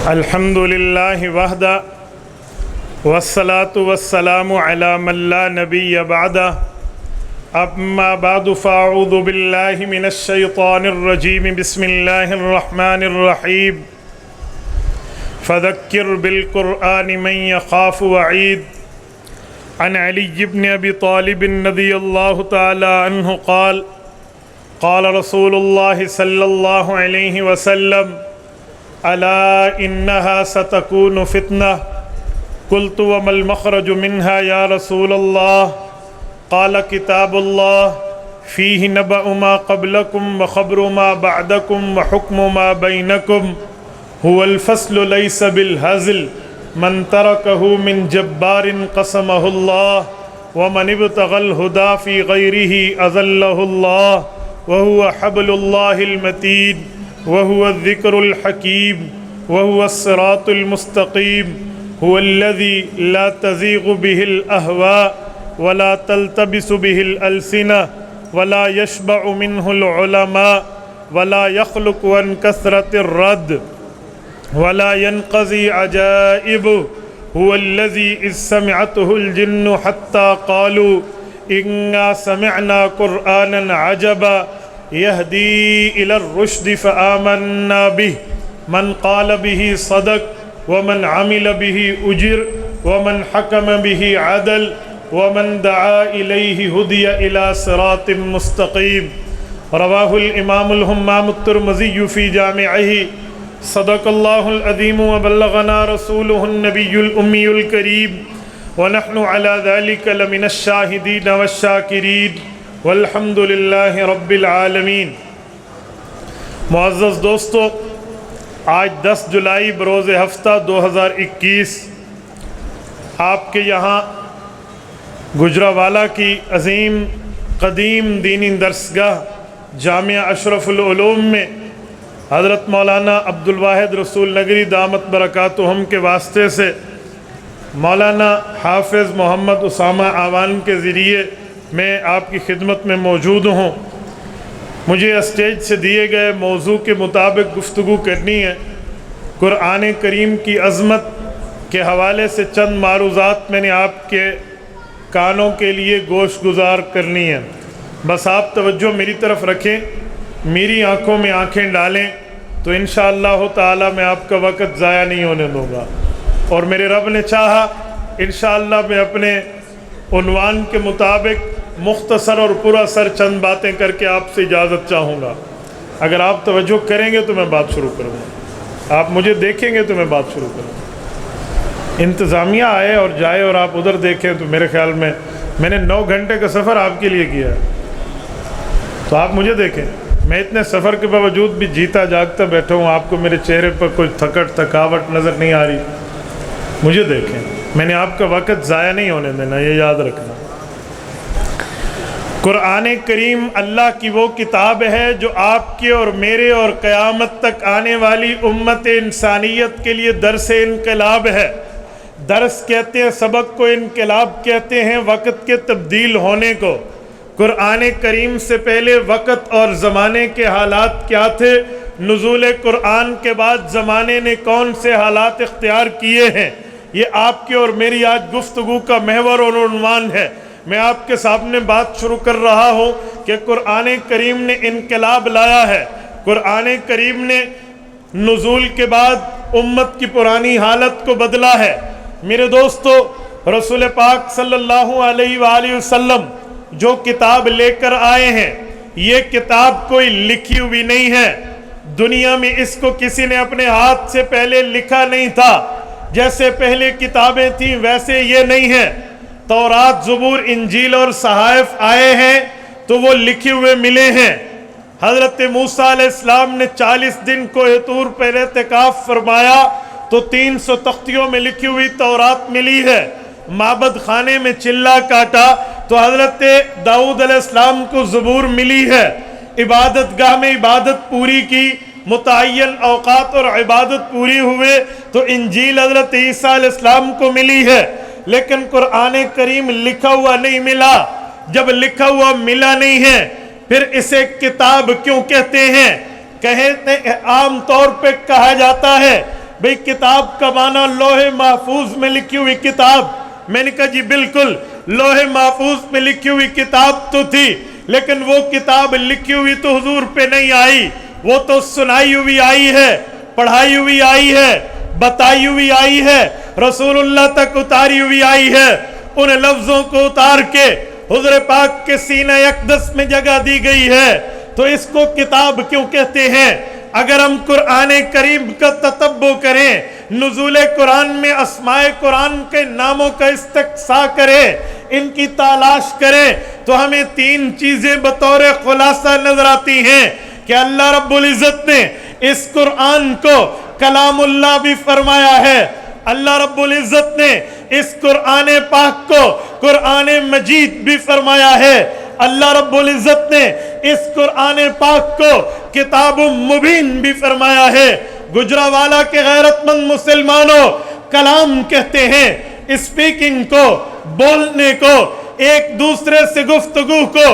الحمد للہ وحدہ والصلاة والسلام علی من لا نبی بعدہ اما بعد فاعوذ باللہ من الشیطان الرجیم بسم اللہ الرحمن الرحیم فذکر بالقرآن من یخاف وعید عن علی بن ابی طالب رضی اللہ تعالی عنہ قال قال رسول اللہ صلی اللہ علیہ وسلم الا انها ستكون فتنة قلت وما المخرج منها يا رسول الله قال كتاب الله فيه نبأ ما قبلكم وخبر ما بعدكم وحكم ما بينكم هو الفصل ليس بالهزل من تركه من جبار قسمه الله ومن ابتغى الهدى في غيره أذله الله وهو حبل الله المتين وهو الذكر الحكيم وهو الصراط المستقيم هو الذي لا تزيغ به الأهواء ولا تلتبس به الألسنة ولا يشبع منه العلماء ولا يخلق عن كثرة الرد ولا ينقضي عجائبه هو الذي إذ سمعته الجن حتى قالوا إنا سمعنا قرآنا عجبا يهدي إلى الرشد فآمنا به من قال به صدق ومن عمل به أجر ومن حكم به عدل ومن دعا إليه هدي إلى صراط مستقيم رواه الإمام الهمام الترمذي في جامعه صدق الله العظيم وبلغنا رسوله النبي الأمي الكريم ونحن على ذلك لمن الشاهدين والشاكرين والحمد للہ رب العالمین۔ معزز دوستو، آج 10 جولائی بروز ہفتہ 2021 آپ کے یہاں گجرانوالہ کی عظیم قدیم دینی درسگاہ جامعہ اشرف العلوم میں حضرت مولانا عبدالواحد رسول نگری دامت برکاتہم کے واسطے سے مولانا حافظ محمد اسامہ آوان کے ذریعے میں آپ کی خدمت میں موجود ہوں۔ مجھے اسٹیج سے دیے گئے موضوع کے مطابق گفتگو کرنی ہے۔ قرآن کریم کی عظمت کے حوالے سے چند معروضات میں نے آپ کے کانوں کے لیے گوش گزار کرنی ہے۔ بس آپ توجہ میری طرف رکھیں، میری آنکھوں میں آنکھیں ڈالیں تو انشاءاللہ تعالی میں آپ کا وقت ضائع نہیں ہونے دوں گا، اور میرے رب نے چاہا انشاءاللہ میں اپنے عنوان کے مطابق مختصر اور پورا سر چند باتیں کر کے آپ سے اجازت چاہوں گا۔ اگر آپ توجہ کریں گے تو میں بات شروع کروں گا، آپ مجھے دیکھیں گے تو میں بات شروع کروں گا۔ انتظامیہ آئے اور جائے اور آپ ادھر دیکھیں تو میرے خیال میں نے 9 گھنٹے کا سفر آپ کے لیے کیا ہے، تو آپ مجھے دیکھیں۔ میں اتنے سفر کے باوجود بھی جیتا جاگتا بیٹھا ہوں، آپ کو میرے چہرے پر کوئی تھکاوٹ نظر نہیں آ رہی، مجھے دیکھیں۔ میں نے آپ کا وقت ضائع نہیں ہونے دینا، یہ یاد رکھنا۔ قرآن کریم اللہ کی وہ کتاب ہے جو آپ کے اور میرے اور قیامت تک آنے والی امت انسانیت کے لیے درس انقلاب ہے۔ درس کہتے ہیں سبق کو، انقلاب کہتے ہیں وقت کے تبدیل ہونے کو۔ قرآن کریم سے پہلے وقت اور زمانے کے حالات کیا تھے، نزول قرآن کے بعد زمانے نے کون سے حالات اختیار کیے ہیں، یہ آپ کے اور میری آج گفتگو کا محور اور عنوان ہے۔ میں آپ کے سامنے بات شروع کر رہا ہوں کہ قرآن کریم نے انقلاب لایا ہے۔ قرآن کریم نے نزول کے بعد امت کی پرانی حالت کو بدلا ہے۔ میرے دوستو، رسول پاک صلی اللہ علیہ وآلہ وسلم جو کتاب لے کر آئے ہیں، یہ کتاب کوئی لکھی ہوئی نہیں ہے۔ دنیا میں اس کو کسی نے اپنے ہاتھ سے پہلے لکھا نہیں تھا۔ جیسے پہلے کتابیں تھیں ویسے یہ نہیں ہے۔ تورات، زبور، انجیل اور صحائف آئے ہیں تو وہ لکھے ہوئے ملے ہیں۔ حضرت موسیٰ علیہ السلام نے 40 دن کوہ طور پر اعتکاف فرمایا تو 300 تختیوں میں لکھی ہوئی تورات ملی ہے۔ معبد خانے میں چلہ کاٹا تو حضرت داؤد علیہ السلام کو زبور ملی ہے۔ عبادت گاہ میں عبادت پوری کی، متعین اوقات اور عبادت پوری ہوئے تو انجیل حضرت عیسیٰ علیہ السلام کو ملی ہے۔ لیکن قرآن کریم لکھا ہوا نہیں ملا۔ جب لکھا ہوا ملا نہیں ہے پھر اسے کتاب کیوں کہتے ہیں؟ عام طور پہ کہا جاتا ہے بھئی کتاب کا معنی لوح محفوظ میں لکھی ہوئی کتاب. میں نے کہا جی بالکل لوح محفوظ میں لکھی ہوئی کتاب تو تھی، لیکن وہ کتاب لکھی ہوئی تو حضور پہ نہیں آئی، وہ تو سنائی ہوئی آئی ہے، پڑھائی ہوئی آئی ہے، بتائی ہوئی آئی ہے، رسول اللہ تک اتاری ہوئی آئی ہے. ان لفظوں کو اتار کے حضور پاک کے سینہ اقدس میں جگہ دی گئی ہے. تو اس کو کتاب کیوں کہتے ہیں؟ اگر ہم قرآن کریم کا تتبع کریں، نزول قرآن میں اسماء قرآن کے ناموں کا استقصاء کریں، ان کی تلاش کریں، تو ہمیں 3 چیزیں بطور خلاصہ نظر آتی ہیں کہ اللہ رب العزت نے اس قرآن کو کلام اللہ بھی فرمایا ہے. اللہ رب العزت نے اس قرآن پاک کو قرآن مجید بھی فرمایا ہے. اللہ رب العزت نے اس قرآن پاک کو کتاب مبین بھی فرمایا ہے. گجرانوالہ کے غیرت مند مسلمانوں، کلام کہتے ہیں اسپیکنگ کو، بولنے کو، ایک دوسرے سے گفتگو کو،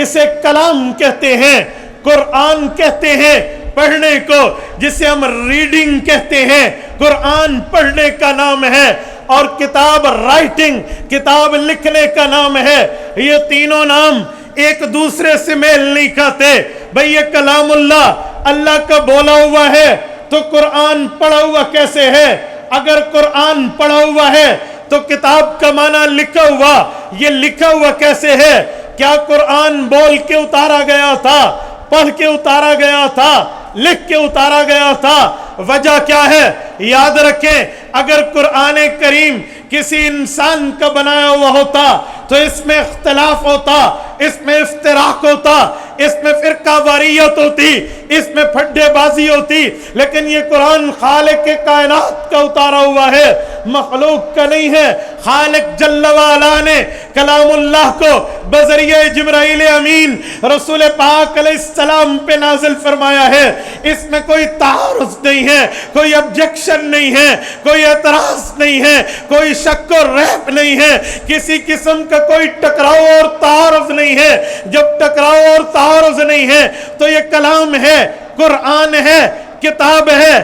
اسے کلام کہتے ہیں. قرآن کہتے ہیں پڑھنے کو، جسے ہم ریڈنگ کہتے ہیں. قرآن پڑھنے کا نام ہے، اور کتاب رائٹنگ، کتاب لکھنے کا نام ہے. یہ تینوں نام ایک دوسرے سے میل نہیں کھاتے. بھئی یہ کلام اللہ کا بولا ہوا ہے، تو قرآن پڑھا ہوا کیسے ہے؟ اگر قرآن پڑھا ہوا ہے تو کتاب کا معنی لکھا ہوا، یہ لکھا ہوا کیسے ہے؟ کیا قرآن بول کے اتارا گیا تھا، پڑھ کے اتارا گیا تھا، لکھ کے اتارا گیا تھا؟ وجہ کیا ہے؟ یاد رکھیں، اگر قرآن کریم کسی انسان کا بنایا ہوا ہوتا تو اس میں اختلاف ہوتا، اس میں افتراق ہوتا، اس میں فرقہ واریت ہوتی، اس میں پھڈے بازی ہوتی. لیکن یہ قرآن خالق کے کائنات کا اتارا ہوا ہے، مخلوق کا نہیں ہے. خالق جل وعلا نے کلام اللہ کو بذریعہ جبرائیل امین رسول پاک علیہ السلام پہ نازل فرمایا ہے. اس میں کوئی تعارض نہیں ہے، کوئی objection نہیں ہے، کوئی اعتراض نہیں ہے، کوئی شک و ریب نہیں ہے، کسی قسم کا کوئی ٹکراؤ اور تعارض نہیں ہے. جب ٹکراؤ اور تعارض نہیں ہے تو یہ کلام ہے، قرآن ہے، کتاب ہے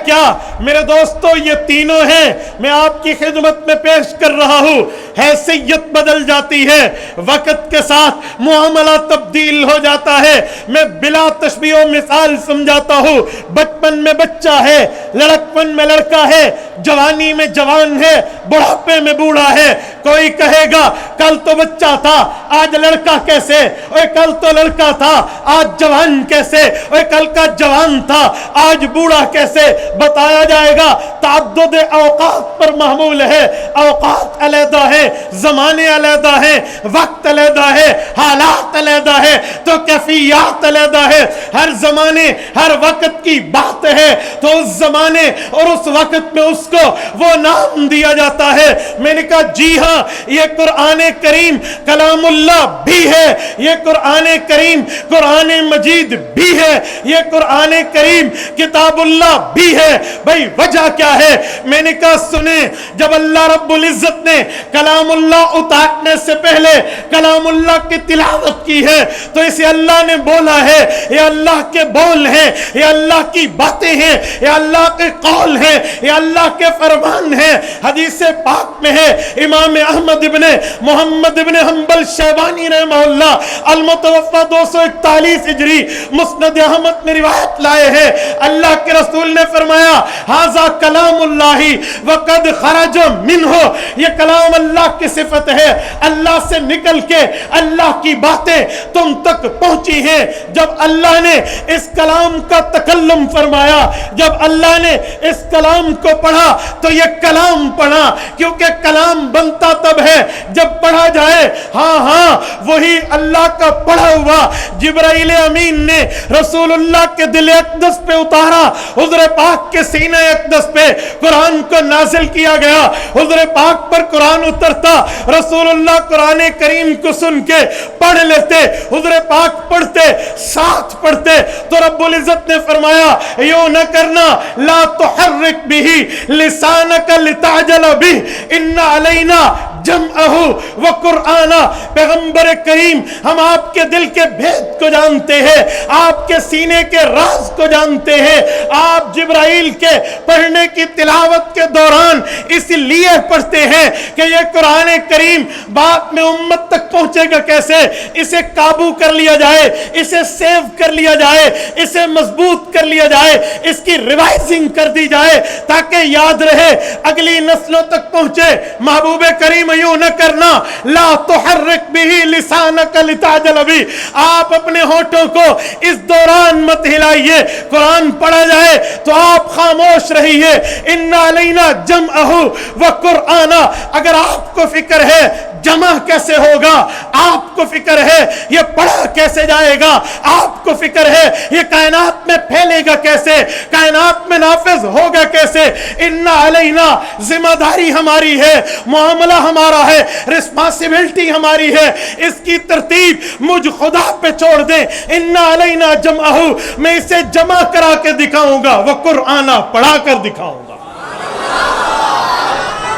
کیا میرے دوستو؟ یہ تینوں ہیں. میں آپ کی خدمت میں پیش کر رہا ہوں. حیثیت بدل جاتی ہے، وقت کے ساتھ معاملہ تبدیل ہو جاتا ہے. میں بلا تشبیہ و مثال سمجھاتا ہوں. بچپن میں بچہ ہے، لڑکپن میں لڑکا ہے، جوانی میں جوان ہے، بڑھاپے میں بوڑھا ہے. کوئی کہے گا کل تو بچہ تھا آج لڑکا کیسے؟ اوے کل تو لڑکا تھا آج جوان کیسے؟ اوے کل کا جوان تھا آج بوڑھا کیسے؟ بتایا جائے گا. تعدد اوقات پر محمول ہے. اوقات علیحدہ ہے، زمانے علیحدہ ہے، وقت علیحدہ ہے، حالات علیحدہ ہے، تو کیفیات علیحدہ ہے. ہر زمانے ہر وقت کی بات ہے، تو اس زمانے اور اس وقت میں اس کو وہ نام دیا جاتا ہے. میں نے کہا جی ہاں، یہ قرآن کریم کلام اللہ بھی ہے، یہ قرآن کریم قرآن مجید بھی ہے، یہ قرآن کریم کتاب اللہ بھی ہے. بھئی وجہ کیا ہے؟ میں نے کہا سنیں، جب اللہ رب العزت نے کلام اللہ اتارنے سے پہلے کلام اللہ کی تلاوت کی ہے تو اسے اللہ نے بولا ہے. یہ اللہ کے بول ہیں، یہ اللہ کی باتیں ہیں، یہ اللہ کے قول ہیں، یہ اللہ کے فرمان ہیں. حدیث پاک میں ہے، امام احمد ابن محمد ابن حنبل شیبانی رحمہ اللہ المتوفى 241 ہجری مسند احمد میں روایت لائے ہیں. اللہ کے رسول نے فرمایا ھذا کلام اللہ وقد خرج منہ، یہ کلام اللہ کی صفت ہے، اللہ سے نکل کے اللہ کی باتیں تم تک پہنچی ہیں. جب اللہ نے اس کلام کا تکلم فرمایا، جب اللہ نے اس کلام کو پڑھا تو یہ کلام پڑھا، کیونکہ کلام بنتا تب ہے جب پڑھا جائے. ہاں وہی اللہ کا پڑھا ہوا جبرائیل امین نے رسول اللہ کے دل اقدس پہ اتارا. حضور پاک کے سینہ اقدس پہ قرآن کو نازل کیا گیا. حضور پاک پر قرآن اترتا، رسول اللہ قرآن کریم کو سن کے پڑھ لیتے، حضور پاک پڑھتے، ساتھ پڑھتے. تو رب العزت نے فرمایا یوں نہ کرنا، لا تحرک بھی لسانک لتعجل بھی ان علینا جمعہ و قرآن، پیغمبر کریم ہم آپ کے دل کے بھید کو جانتے ہیں، آپ کے سینے کے راز کو جانتے ہیں۔ آپ جبرائیل کے پڑھنے کی تلاوت کے دوران اس لیے پڑھتے ہیں کہ یہ قرآن کریم بعد میں امت تک پہنچے گا کیسے، اسے قابو کر لیا جائے، اسے سیو کر لیا جائے، اسے مضبوط کر لیا جائے، اس کی ریوائزنگ کر دی جائے تاکہ یاد رہے، اگلی نسلوں تک پہنچے۔ محبوب کریم یوں نہ کرنا، لا تحرک بہ لسانک لتعجل بہ، آپ اپنے ہونٹوں کو اس دوران مت ہلائیے، قرآن پڑھا جائے تو آپ خاموش رہیے۔ ان علینا جمعہ و قرآن، اگر آپ کو فکر ہے جمع کیسے ہوگا، آپ کو فکر ہے یہ پڑھا کیسے جائے گا، آپ کو فکر ہے یہ کائنات میں پھیلے گا کیسے، کائنات میں نافذ ہوگا کیسے، ان علینا، ذمہ داری ہماری ہے، معاملہ ہمارا ہے، رسپانسبلٹی ہماری ہے، اس کی ترتیب مجھ خدا پہ چھوڑ دیں۔ ان علینا جمعہ، میں اسے جمع کرا کے دکھاؤں گا، وہ قرآن پڑھا کر دکھاؤں گا۔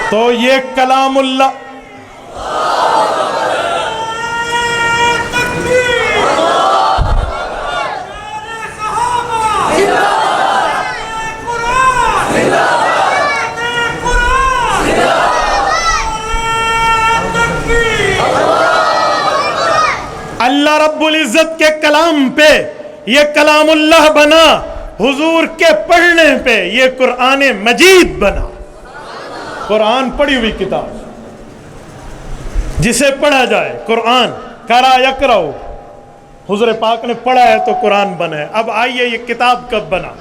تو یہ کلام اللہ، اللہ رب العزت کے کلام پہ یہ کلام اللہ بنا، حضور کے پڑھنے پہ یہ قرآن مجید بنا۔ قرآن پڑھی ہوئی کتاب جسے پڑھا جائے، قرآن قرأ یقرأ، حضور پاک نے پڑھا ہے تو قرآن بنا ہے۔ اب آئیے یہ کتاب کب بنا؟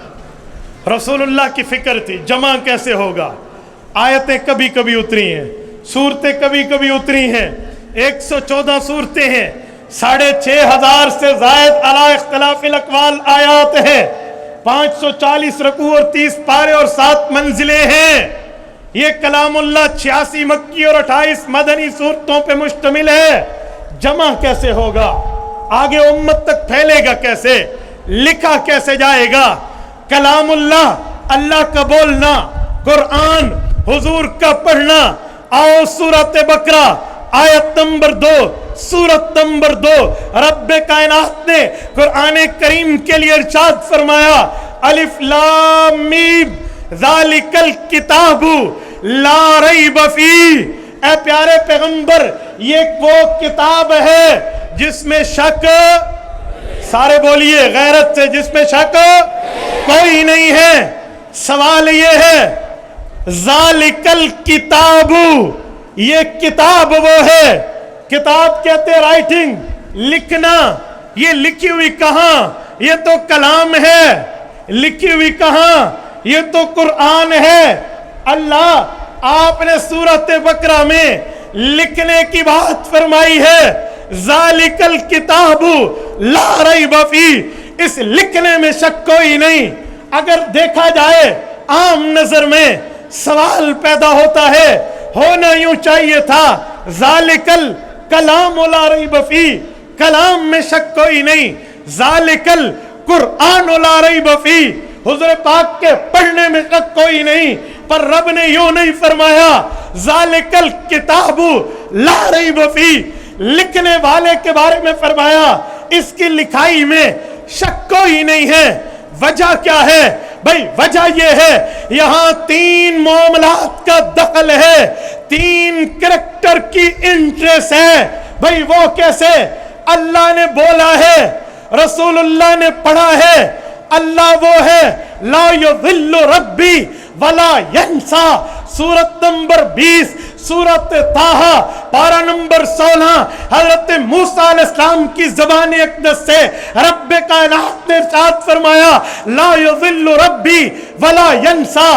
رسول اللہ کی فکر تھی جمع کیسے ہوگا۔ آیتیں کبھی کبھی اتری ہیں، سورتیں کبھی کبھی اتری ہیں، 114 سورتیں ہیں، 6500 سے زائد علی اختلاف الاقوال آیات ہیں، 540 رکوع اور 30 پارے اور 7 منزلیں ہیں۔ یہ کلام اللہ 86 مکی اور 28 مدنی سورتوں پہ مشتمل ہے۔ جمع کیسے ہوگا، آگے امت تک پھیلے گا کیسے، لکھا کیسے جائے گا؟ کلام اللہ، اللہ کا بولنا، قرآن حضور کا پڑھنا۔ آؤ سورۃ بقرہ آیت نمبر 2، سورت نمبر 2، رب کائنات نے قرآن کریم کے لیے ارشاد فرمایا، الف لام میم ذالک الکتاب لا ریب فیہ۔ اے پیارے پیغمبر، یہ وہ کتاب ہے جس میں شک، سارے بولیے غیرت سے، جس میں شک کوئی نہیں ہے۔ سوال یہ ہے، ذالک الکتاب، یہ کتاب وہ ہے، کتاب کہتے ہیں رائٹنگ، لکھنا، یہ لکھی ہوئی کہاں؟ یہ تو کلام ہے، لکھی ہوئی کہاں؟ یہ تو قرآن ہے۔ اللہ آپ نے سورۃ بقرہ میں لکھنے کی بات فرمائی ہے، ذالک الکتاب لا ریب فیہ، اس لکھنے میں شک کوئی نہیں۔ اگر دیکھا جائے عام نظر میں سوال پیدا ہوتا ہے، ہونا یوں چاہیے تھا، ذالک الکلام لا ریب فیہ، کلام میں شک کوئی نہیں، ذالک القرآن لا ریب فیہ، حضور پاک کے پڑھنے میں شک کوئی نہیں۔ پر رب نے یوں نہیں فرمایا، ذالک الکتاب لا ریب فیہ، لکھنے والے کے بارے میں فرمایا اس کی لکھائی میں شک کوئی نہیں ہے۔ وجہ کیا ہے بھائی؟ وجہ یہ ہے یہاں 3 معاملات کا دخل ہے، 3 کریکٹر کی انٹریسٹ ہے۔ بھائی وہ کیسے؟ اللہ نے بولا ہے، رسول اللہ نے پڑھا ہے، اللہ وہ ہے لا یضل ربی ولا ینسا، سورت نمبر 20 سورت طٰہٰ پارہ نمبر 16، حضرت موسیٰ علیہ السلام کی زبان اقدس سے رب کائنات نے ارشاد فرمایا، لا یضل ربی ولا ینسا،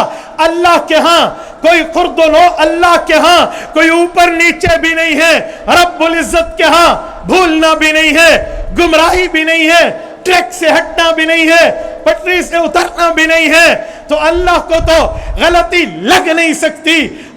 اللہ کے ہاں کوئی خرد و نو، اللہ کے ہاں کوئی اوپر نیچے بھی نہیں ہے، رب العزت کے ہاں بھولنا بھی نہیں ہے، گمراہی بھی نہیں ہے، ٹریک سے ہٹنا بھی نہیں ہے، پٹری سے اترنا بھی نہیں ہے۔ تو اللہ کو تو غلطی لگ نہیں سکتی،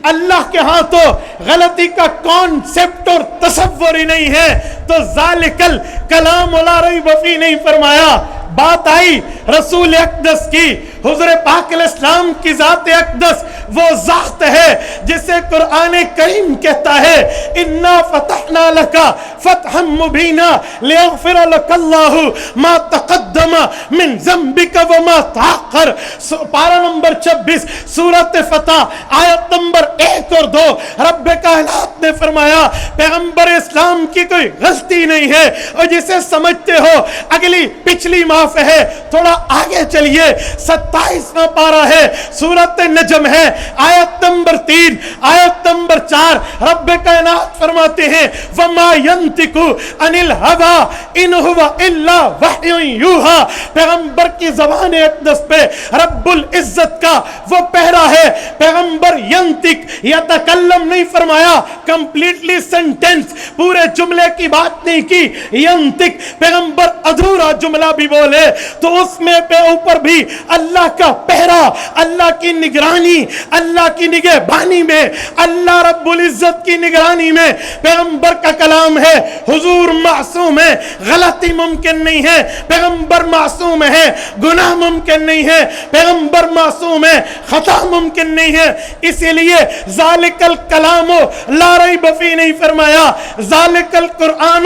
اللہ کے ہاں تو غلطی کا کانسیپٹ اور تصور ہی نہیں ہے۔ تو ذالک الکلام لا ریب فیہ نہیں فرمایا، بات آئی رسول اقدس کی، حضور پاک علیہ السلام کی ذات اقدس وہ ذات ہے جسے قرآن کریم کہتا ہے اِنَّا فَتَحْنَا لَكَ فَتْحًا مُبِينًا لِيَغْفِرَ لَكَ اللَّهُ مَا تَقَدَّمَ مِن ذَنبِكَ وَمَا تَأَخَّرَ۔ پارہ نمبر 26 سورۃ فتح آیت نمبر 1 اور 2۔ رب کائنات نے فرمایا پیغمبر اسلام کی کوئی غلطی نہیں ہے، اور جسے سمجھتے ہو اگلی پچھلی معاف ہے، تھوڑا آگے چلیے 27واں پارہ ہے سورۃ نجم ہے آیت نمبر 3 آیت نمبر 4۔ رب کائنات فرماتے ہیں وَمَا يَنْتِقُ عَنِ الْهَوَىٰ إِنْ هُوَ إِلَّا وَحْيٌ يُوحَىٰ۔ پیغمبر کی زبان اقدس پہ رب العزت کا وہ پہرا ہے۔ پیغمبر ینتق یتکلم نہیں فرمایا، کمپلیٹلی سنٹنس پورے جملے کی بات نہیں کی، ینتق پیغمبر ادھورا جملہ بھی بولے تو اس میں پہ اوپر بھی اللہ کا پہرا، اللہ کی نگرانی، اللہ کی نگہبانی میں، اللہ رب العزت کی نگرانی میں پیغمبر کا کلام ہے۔ حضور معصوم ہے، غلطی ممکن نہیں ہے، پیغمبر معصوم ہے، گناہ ممکن نہیں ہے، پیغمبر معصوم ہے، خطا ممکن نہیں ہے۔ اسی لیے ذالک الکلام لا ریب فیہ نہیں فرمایا، ذالک القرآن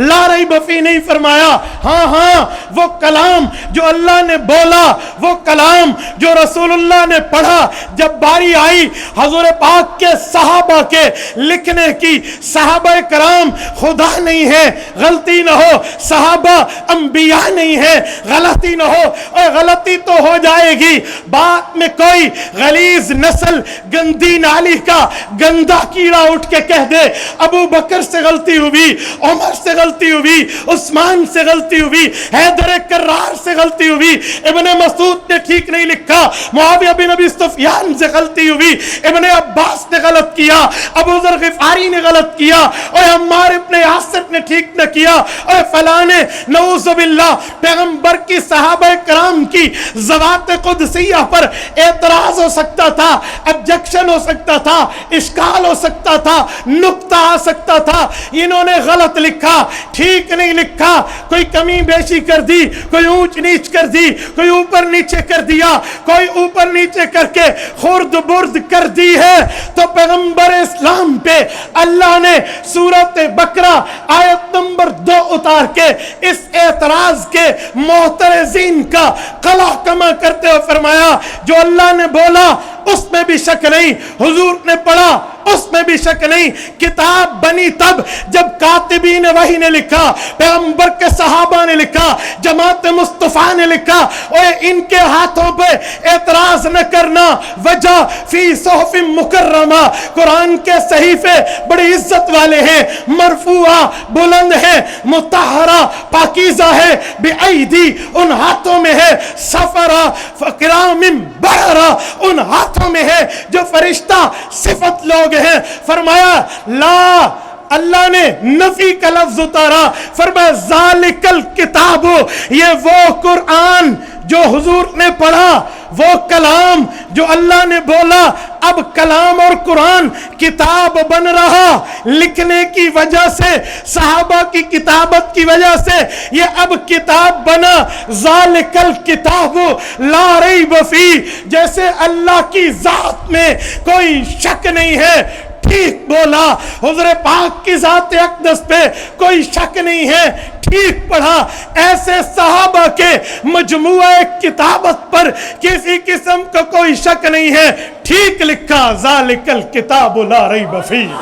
لا ریب فیہ نہیں فرمایا۔ ہاں وہ کلام جو اللہ نے بولا، وہ کلام جو رسول اللہ نے پڑھا، جب باری آئی حضور پاک کے صحابہ کے لکھنے کی، صحابہ کرام خدا نہیں ہے، غلطی نہ ہو، صحابہ انبیاء نہیں ہے، غلطی نہ ہو، اور غلطی تو ہو جائے گی، بعد میں کوئی غلیظ نسل گندی نالی کا گندا کیڑا اٹھ کے کہہ دے ابو بکر سے غلطی ہوئی، عمر سے غلطی ہوئی، عثمان سے غلطی ہوئی، حیدر کرار سے غلطی ہوئی، ابن مسعود نے ٹھیک نہیں لکھا، معاویہ بن ابی سفیان سے غلطی ہوئی، ابن عباس نے غلط کیا، ابو ذر غفاری نے غلط کیا، اور عمار ابن یاسر نے ٹھیک نہ کیا، اور فلاں نے نعوذ باللہ پیغمبر کی صحابہ کرام کی ذوات قدسیہ پر اعتراض ہو سکتا تھا، ابجیکشن ہو سکتا تھا، اشکال ہو سکتا تھا، نقطہ آ سکتا تھا، انہوں نے غلط لکھا، ٹھیک نہیں لکھا، کوئی کمی بیشی کر دی، کوئی اونچ نیچ کر دی، کوئی اوپر نیچے کر دیا، کوئی اوپر نیچے کر کے خرد برد کر دی ہے، تو پیغمبر اسلام پہ اللہ نے سورۃ بقرہ آیت نمبر 2 اتار کے اس اعتراض کے معترضین کا قلع کما کرتے ہوئے فرمایا جو اللہ نے بولا اس میں بھی شک نہیں، حضور نے پڑھا اس میں بھی شک نہیں، کتاب بنی تب جب کاتبین وحی نے لکھا، پیغمبر کے صحابہ نے لکھا، جماعت مصطفیٰ نے لکھا، اور ان کے ہاتھوں پہ اعتراض نہ کرنا، وجہ فی صحف مکرمہ، قرآن کے صحیفے بڑی عزت والے ہیں، مرفوعہ بلند ہے، مطہرہ پاکیزہ ہے، بِأَیْدِی ان ہاتھوں میں ہے، سفرہ فکرام بررہ ان ہاتھوں میں ہے جو فرشتہ صفت لوگ ہیں۔ فرمایا لا، اللہ نے نفی کا لفظ اتارا، فرمایا ذالک الکتاب، یہ وہ قرآن جو حضور نے پڑھا، وہ کلام جو اللہ نے بولا، اب کلام اور قرآن کتاب بن رہا، لکھنے کی وجہ سے، صحابہ کی کتابت کی وجہ سے یہ اب کتاب بنا، ذالک الکتاب لا ریب فیہ، جیسے اللہ کی ذات میں کوئی شک نہیں ہے، ٹھیک بولا، حضور پاک کی ذات اقدس پہ کوئی شک نہیں ہے، ٹھیک پڑھا، ایسے صحابہ کے مجموعہ کتابت پر کسی قسم کا کوئی شک نہیں ہے، ٹھیک لکھا، ذالک الکتاب لا ریب فیہ۔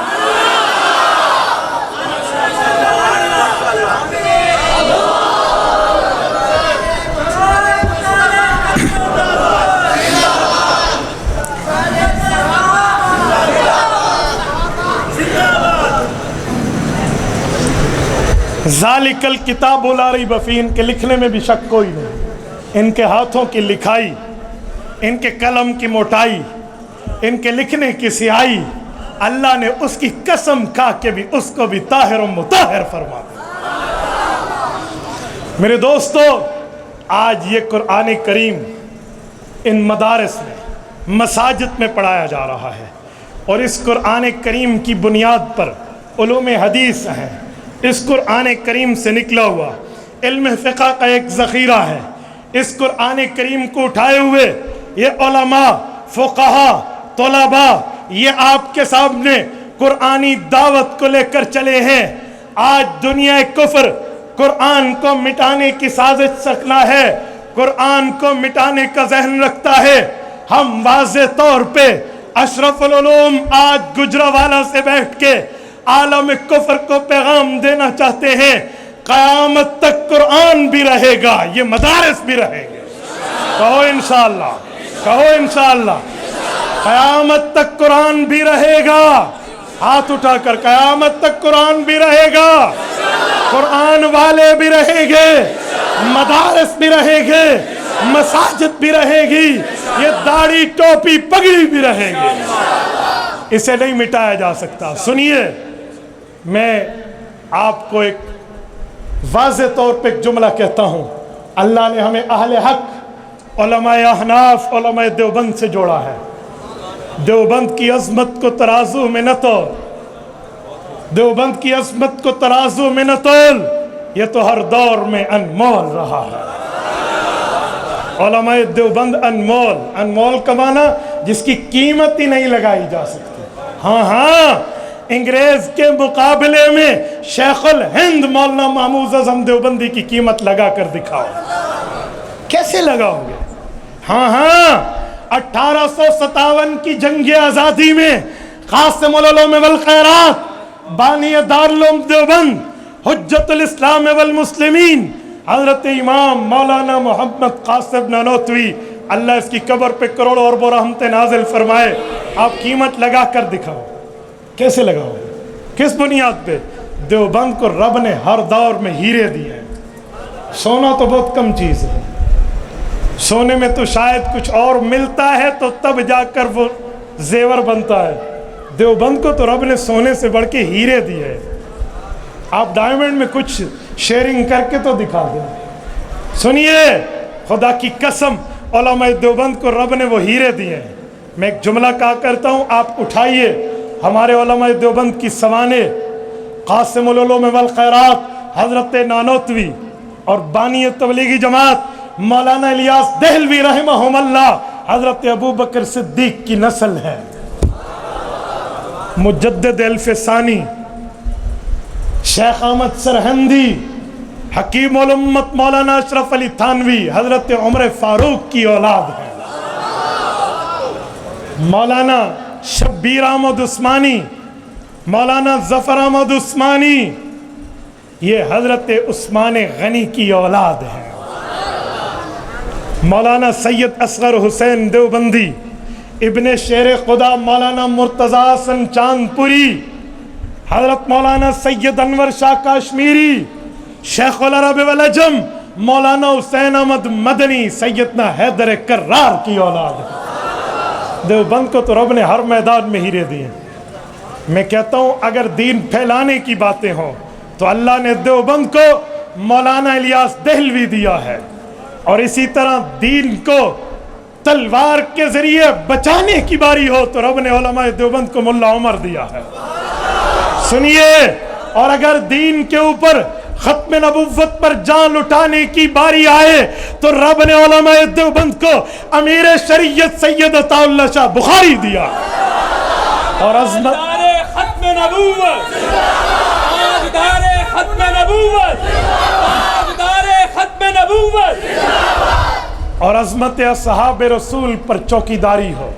ذالک الکتاب لا ریب فیہ، ان کے لکھنے میں بھی شک کوئی نہیں، ان کے ہاتھوں کی لکھائی، ان کے قلم کی موٹائی، ان کے لکھنے کی سیاہی، اللہ نے اس کی قسم کھا کے بھی اس کو بھی طاہر و مطہر فرما دیا۔ میرے دوستو، آج یہ قرآن کریم ان مدارس میں، مساجد میں پڑھایا جا رہا ہے، اور اس قرآن کریم کی بنیاد پر علوم حدیث ہیں، اس قرآن کریم سے نکلا ہوا علم فقہ کا ایک ذخیرہ ہے، اس قرآن کریم کو اٹھائے ہوئے یہ علماء، فقہا، طلبا، یہ آپ کے سامنے قرآنی دعوت کو لے کر چلے ہیں۔ آج دنیا کفر قرآن کو مٹانے کی سازش سکنا ہے، قرآن کو مٹانے کا ذہن رکھتا ہے۔ ہم واضح طور پہ اشرف العلوم آج گجرانوالہ سے بیٹھ کے عالم کفر کو پیغام دینا چاہتے ہیں، قیامت تک قرآن بھی رہے گا، یہ مدارس بھی رہے گے۔ کہو انشاءاللہ، کہو انشاءاللہ، قیامت تک قرآن بھی رہے گا۔ ہاتھ اٹھا کر، قیامت تک قرآن بھی رہے گا، قرآن والے بھی رہیں گے، مدارس بھی رہیں گے، مساجد بھی رہے گی، یہ داڑھی ٹوپی پگڑی بھی رہے گی، اسے نہیں مٹایا جا سکتا۔ سنیے، میں آپ کو ایک واضح طور پہ ایک جملہ کہتا ہوں۔ اللہ نے ہمیں اہل حق، علماء احناف، علماء دیوبند سے جوڑا ہے۔ دیوبند کی عظمت کو ترازو میں نہ تول، دیوبند کی عظمت کو ترازو میں نہ تول، یہ تو ہر دور میں انمول رہا ہے۔ علماء دیوبند انمول، انمول کا معنی جس کی قیمت ہی نہیں لگائی جا سکتی۔ ہاں انگریز کے مقابلے میں شیخ الہند مولانا محمود اعظم دیوبندی کی قیمت لگا کر دکھاؤ، کیسے لگاؤ گے؟ ہاں 1857 کی جنگ آزادی میں قاسم العلوم والخیرات، بانی دارالعلوم دیوبند، حجت الاسلام والمسلمین، حضرت امام مولانا محمد قاسم نانوتوی، اللہ اس کی قبر پہ کروڑوں اربوں رحمتیں نازل فرمائے، آپ قیمت لگا کر دکھاؤ، کیسے لگاؤ گے؟ کس بنیاد پہ؟ دیوبند کو رب نے ہر دور میں ہیرے دیے ہیں۔ سونا تو بہت کم چیز ہے، سونے میں تو شاید کچھ اور ملتا ہے تو تب جا کر وہ زیور بنتا ہے، دیوبند کو تو رب نے سونے سے بڑھ کے ہیرے دیے ہیں۔ آپ ڈائمنڈ میں کچھ شیئرنگ کر کے تو دکھا دیں۔ سنیے، خدا کی قسم علماء دیوبند کو رب نے وہ ہیرے دیے ہیں۔ میں ایک جملہ کہا کرتا ہوں، آپ اٹھائیے ہمارے علماء دیوبند کی سوانح، قاسم العلوم والخیرات حضرت نانوتوی اور بانی تبلیغی جماعت مولانا الیاس دہلوی رحمہم اللہ حضرت ابو بکر صدیق کی نسل ہے۔ مجدد الف ثانی شیخ احمد سرہندی، حکیم الامت مولانا اشرف علی تھانوی حضرت عمر فاروق کی اولاد ہے۔ مولانا شبیر احمد عثمانی، مولانا ظفر احمد عثمانی، یہ حضرت عثمان غنی کی اولاد ہے۔ مولانا سید اصغر حسین دیوبندی، ابن شیر خدا مولانا مرتضی حسن چاندپوری، حضرت مولانا سید انور شاہ کاشمیری، شیخ العرب والعجم مولانا حسین احمد مدنی، سیدنا حیدر کرار کی اولاد ہے۔ دیوبند کو تو رب نے ہر میدان میں ہیرے دیے۔ میں کہتا ہوں اگر دین پھیلانے کی باتیں ہوں تو اللہ نے دیوبند کو مولانا الیاس دہلوی دیا ہے، اور اسی طرح دین کو تلوار کے ذریعے بچانے کی باری ہو تو رب نے علماء دیوبند کو ملا عمر دیا ہے۔ سنیے، اور اگر دین کے اوپر ختم نبوت پر جان اٹھانے کی باری آئے تو رب نے علماء دیوبند کو امیر شریعت سید عطا اللہ شاہ بخاری دیا۔ اور عظمت ختم نبوت، تاجدار ختم نبوت، تاجدار ختم نبوت، اور عظمت اصحاب رسول پر چوکیداری ہو،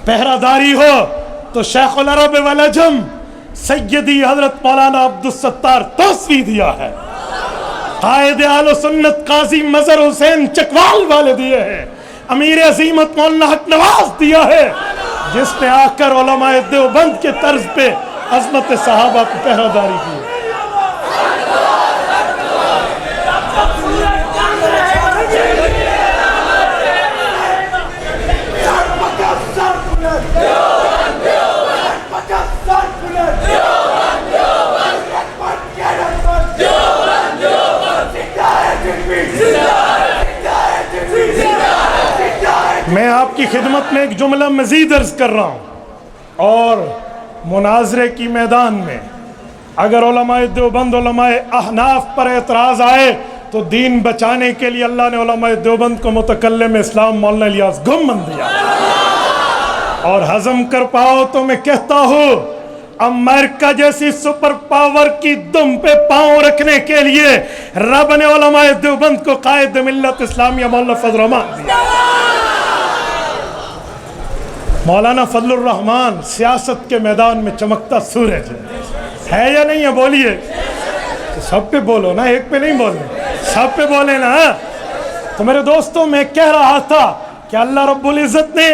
پہرہ داری ہو تو شیخ العرب والعجم سیدی حضرت مولانا عبدالستار توسوی دیا ہے۔ قائد اہل سنت قاضی مظہر حسین چکوال والے دیے ہیں۔ امیر عظیمت مولانا حق نواز دیا ہے، جس نے آ کر علماء دیوبند کے طرز پہ عظمت صحابہ کو پہرہ داری کی۔ میں آپ کی خدمت میں ایک جملہ مزید عرض کر رہا ہوں، اور مناظرے کی میدان میں اگر علماء دیوبند علماء احناف پر اعتراض آئے تو دین بچانے کے لیے اللہ نے علماء دیوبند کو متکلم اسلام مولانا الیاس گم بن دیا. اور ہضم کر پاؤ تو میں کہتا ہوں امریکہ جیسی سپر پاور کی دم پہ پاؤں رکھنے کے لیے رب نے علماء دیوبند کو قائد ملت اسلامیہ مولانا فضل الرحمان دیا. مولانا فضل الرحمان سیاست کے میدان میں چمکتا سورج ہے یا نہیں ہے؟ بولیے. سب پہ بولو نا، ایک پہ نہیں بولنا، سب پہ بولے نا. تو میرے دوستوں میں کہہ رہا تھا کہ اللہ رب العزت نے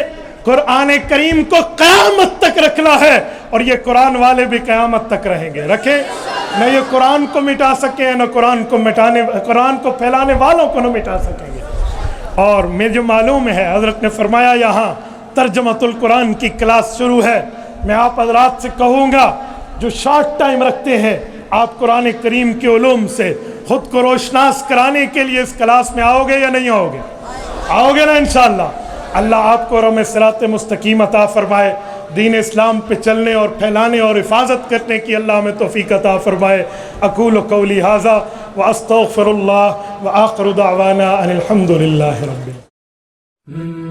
قرآن کریم کو قیامت تک رکھنا ہے، اور یہ قرآن والے بھی قیامت تک رہیں گے. رکھیں نہ یہ قرآن کو مٹا سکیں، نہ قرآن کو پھیلانے والوں کو نہ مٹا سکیں گے. اور مجھے معلوم ہے حضرت نے فرمایا یہاں ترجمۃ القرآن کی کلاس شروع ہے. میں آپ حضرات سے کہوں گا جو شارٹ ٹائم رکھتے ہیں، آپ قرآن کریم کے علوم سے خود کو روشناس کرانے کے لیے اس کلاس میں آؤ گے یا نہیں آؤ گے؟ آؤ گے نا انشاءاللہ. اللہ آپ کو رحم صراط مستقیم عطا فرمائے، دین اسلام پہ چلنے اور پھیلانے اور حفاظت کرنے کی اللہ ہمیں توفیق عطا فرمائے. اقول قولی ھذا واستغفر اللہ وآخر دعوانا ان الحمد للہ رب العالمین.